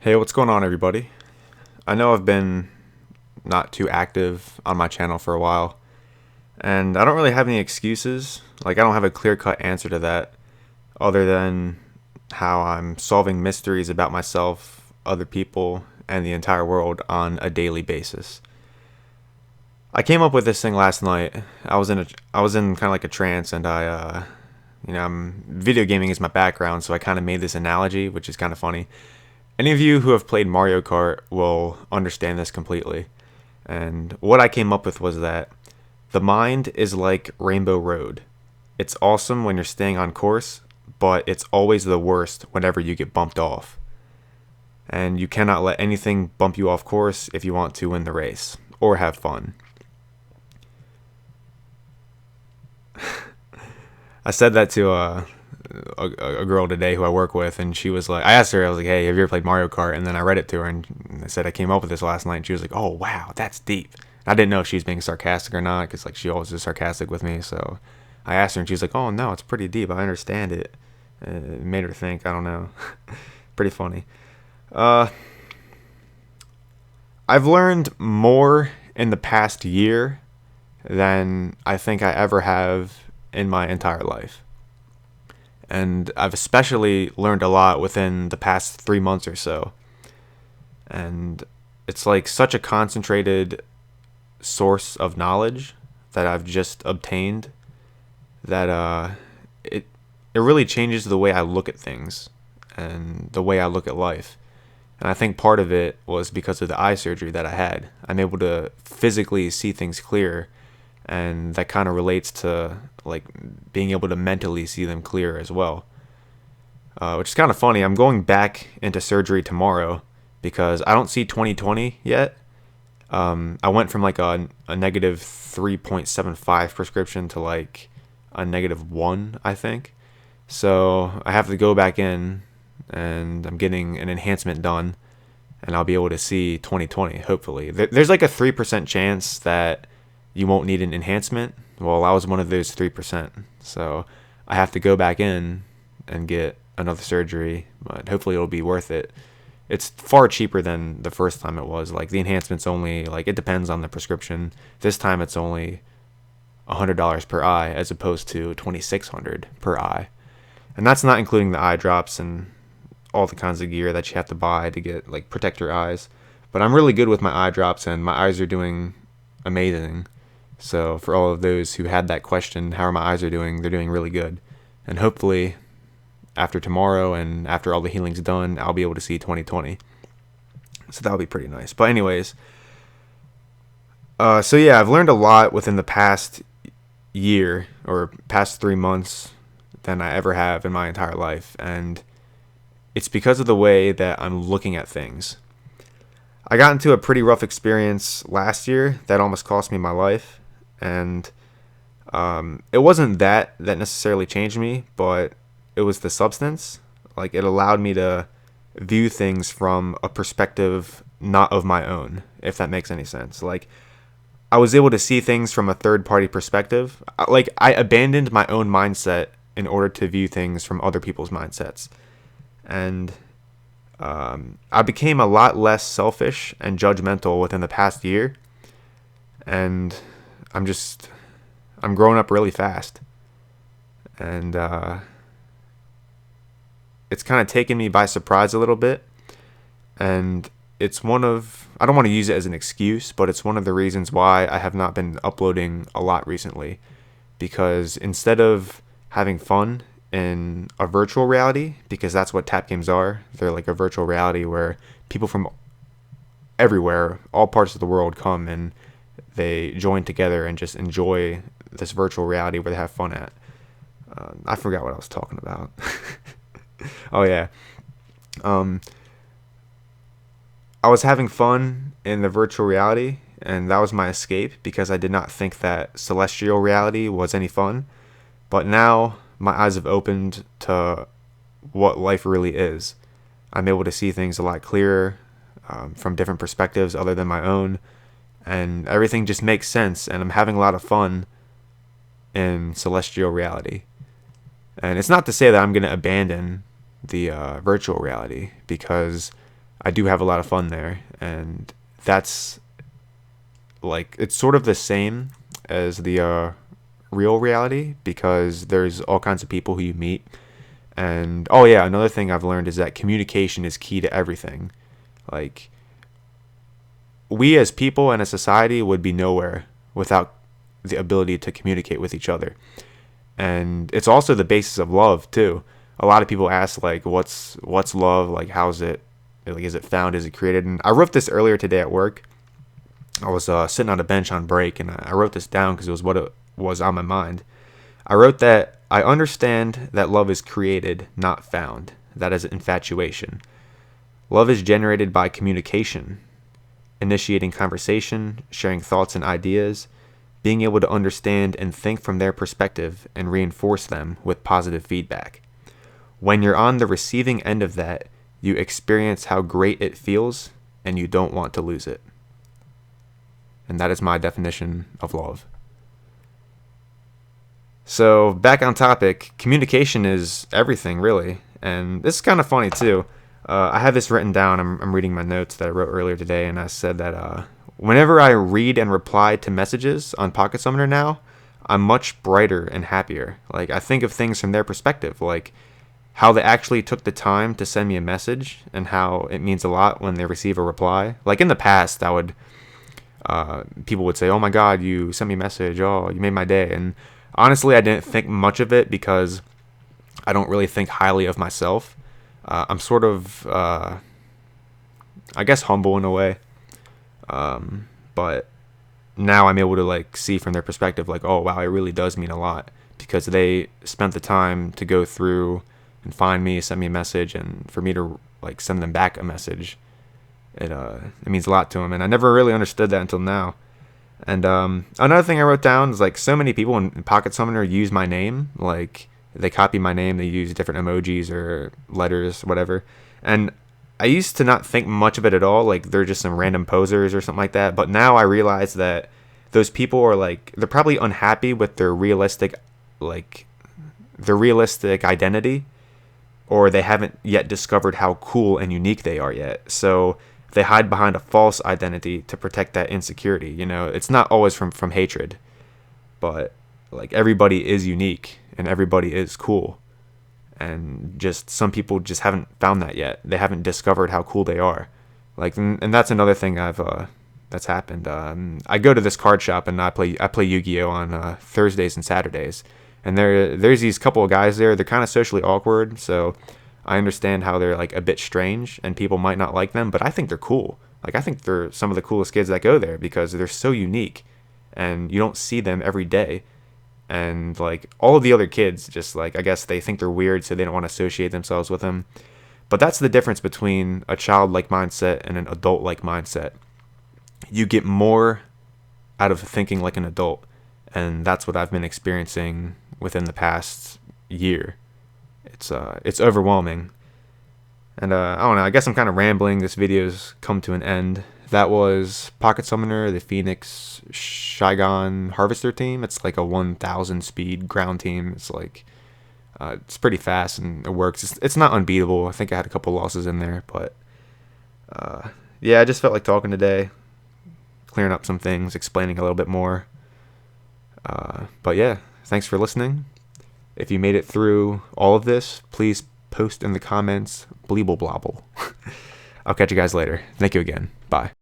Hey, what's going on, everybody? I know I've been not too active on my channel for a while, and I don't really have any excuses. Like, I don't have a clear cut answer to that, other than how I'm solving mysteries about myself, other people, and the entire world on a daily basis. I came up with this thing last night. I was in kind of like a trance, and video gaming is my background, so I kind of made this analogy, which is kind of funny. Any of you who have played Mario Kart will understand this completely. And what I came up with was that the mind is like Rainbow Road. It's awesome when you're staying on course, but it's always the worst whenever you get bumped off. And you cannot let anything bump you off course if you want to win the race or have fun. I said that to a girl today who I work with, and she was like, I asked her, I was like, hey, have you ever played Mario Kart? And then I read it to her, and I said I came up with this last night, and she was like, oh, wow, that's deep. I didn't know if she was being sarcastic or not, because like she always is sarcastic with me, so I asked her, and she was like, oh, no, it's pretty deep, I understand it. It made her think, I don't know. Pretty funny. Uh, I've learned more in the past year than I think I ever have in my entire life. And I've especially learned a lot within the past 3 months or so. And it's like such a concentrated source of knowledge that I've just obtained that it it really changes the way I look at things and the way I look at life. And I think part of it was because of the eye surgery that I had. I'm able to physically see things clear, and that kind of relates to like being able to mentally see them clear as well. Which is kind of funny. I'm going back into surgery tomorrow because I don't see 2020 yet. I went from like a negative 3.75 prescription to like a negative 1, I think. So I have to go back in, and I'm getting an enhancement done, and I'll be able to see 2020, hopefully. There's like a 3% chance that you won't need an enhancement. Well, I was one of those 3%. So I have to go back in and get another surgery, but hopefully it'll be worth it. It's far cheaper than the first time it was. Like the enhancement's only like, it depends on the prescription. This time it's only $100 per eye as opposed to $2,600 per eye. And that's not including the eye drops and all the kinds of gear that you have to buy to get like protect your eyes. But I'm really good with my eye drops, and my eyes are doing amazing. So for all of those who had that question, how are my eyes are doing? They're doing really good. And hopefully after tomorrow and after all the healing's done, I'll be able to see 2020. So that'll be pretty nice. But anyways, so yeah, I've learned a lot within the past year or past 3 months than I ever have in my entire life. And it's because of the way that I'm looking at things. I got into a pretty rough experience last year that almost cost me my life. And it wasn't that necessarily changed me, but it was the substance. Like, it allowed me to view things from a perspective not of my own, if that makes any sense. Like, I was able to see things from a third party perspective. Like, I abandoned my own mindset in order to view things from other people's mindsets. And I became a lot less selfish and judgmental within the past year. And I'm growing up really fast. And it's kind of taken me by surprise a little bit. And it's I don't want to use it as an excuse, but it's one of the reasons why I have not been uploading a lot recently. Because instead of having fun in a virtual reality, because that's what tap games are, they're like a virtual reality where people from everywhere, all parts of the world, come and they join together and just enjoy this virtual reality where they have fun at. I forgot what I was talking about. Oh yeah. I was having fun in the virtual reality, and that was my escape because I did not think that celestial reality was any fun. But now my eyes have opened to what life really is. I'm able to see things a lot clearer, from different perspectives other than my own, and everything just makes sense, and I'm having a lot of fun in celestial reality. And it's not to say that I'm going to abandon the virtual reality, because I do have a lot of fun there, and that's like it's sort of the same as the real reality because there's all kinds of people who you meet. And oh yeah, another thing I've learned is that communication is key to everything. Like we as people and a society would be nowhere without the ability to communicate with each other. And it's also the basis of love too. A lot of people ask like what's love? Like how's it like is it found? Is it created? And I wrote this earlier today at work. I was sitting on a bench on break and I wrote this down because it was what it was on my mind. I wrote that I understand that love is created, not found. That is infatuation. Love is generated by communication, initiating conversation, sharing thoughts and ideas, being able to understand and think from their perspective and reinforce them with positive feedback. When you're on the receiving end of that, you experience how great it feels and you don't want to lose it. And that is my definition of love. So back on topic, communication is everything really. And this is kind of funny too. I have this written down. I'm reading my notes that I wrote earlier today, and I said that whenever I read and reply to messages on Pocket Summoner now, I'm much brighter and happier. Like I think of things from their perspective, like how they actually took the time to send me a message and how it means a lot when they receive a reply. Like in the past, I would people would say, "Oh my God, you sent me a message. Oh, you made my day." And honestly, I didn't think much of it because I don't really think highly of myself. I'm sort of, I guess, humble in a way. But now I'm able to like see from their perspective, like, oh wow, it really does mean a lot because they spent the time to go through and find me, send me a message, and for me to like send them back a message. It means a lot to them, and I never really understood that until now. And another thing I wrote down is like so many people in Pocket Summoner use my name, like they copy my name, they use different emojis or letters, whatever. And I used to not think much of it at all, like they're just some random posers or something like that. But now I realize that those people are like they're probably unhappy with their realistic identity, or they haven't yet discovered how cool and unique they are yet. So they hide behind a false identity to protect that insecurity. You know, it's not always from hatred, but like everybody is unique and everybody is cool. And just some people just haven't found that yet. They haven't discovered how cool they are. Like, and that's another thing that's happened. I go to this card shop and I play Yu-Gi-Oh on Thursdays and Saturdays. And there's these couple of guys there. They're kind of socially awkward, so I understand how they're like a bit strange and people might not like them, but I think they're cool. Like I think they're some of the coolest kids that go there because they're so unique and you don't see them every day. And like all of the other kids just like I guess they think they're weird so they don't want to associate themselves with them. But that's the difference between a childlike mindset and an adult-like mindset. You get more out of thinking like an adult, and that's what I've been experiencing within the past year. It's overwhelming. And I don't know, I guess I'm kind of rambling. This video's come to an end. That was Pocket Summoner, the Phoenix Shygon Harvester team. It's like a 1,000 speed ground team. It's like it's pretty fast and it works. It's not unbeatable. I think I had a couple losses in there, but yeah, I just felt like talking today, clearing up some things, explaining a little bit more. But yeah, thanks for listening. If you made it through all of this, please post in the comments bleeble blobble. I'll catch you guys later. Thank you again. Bye.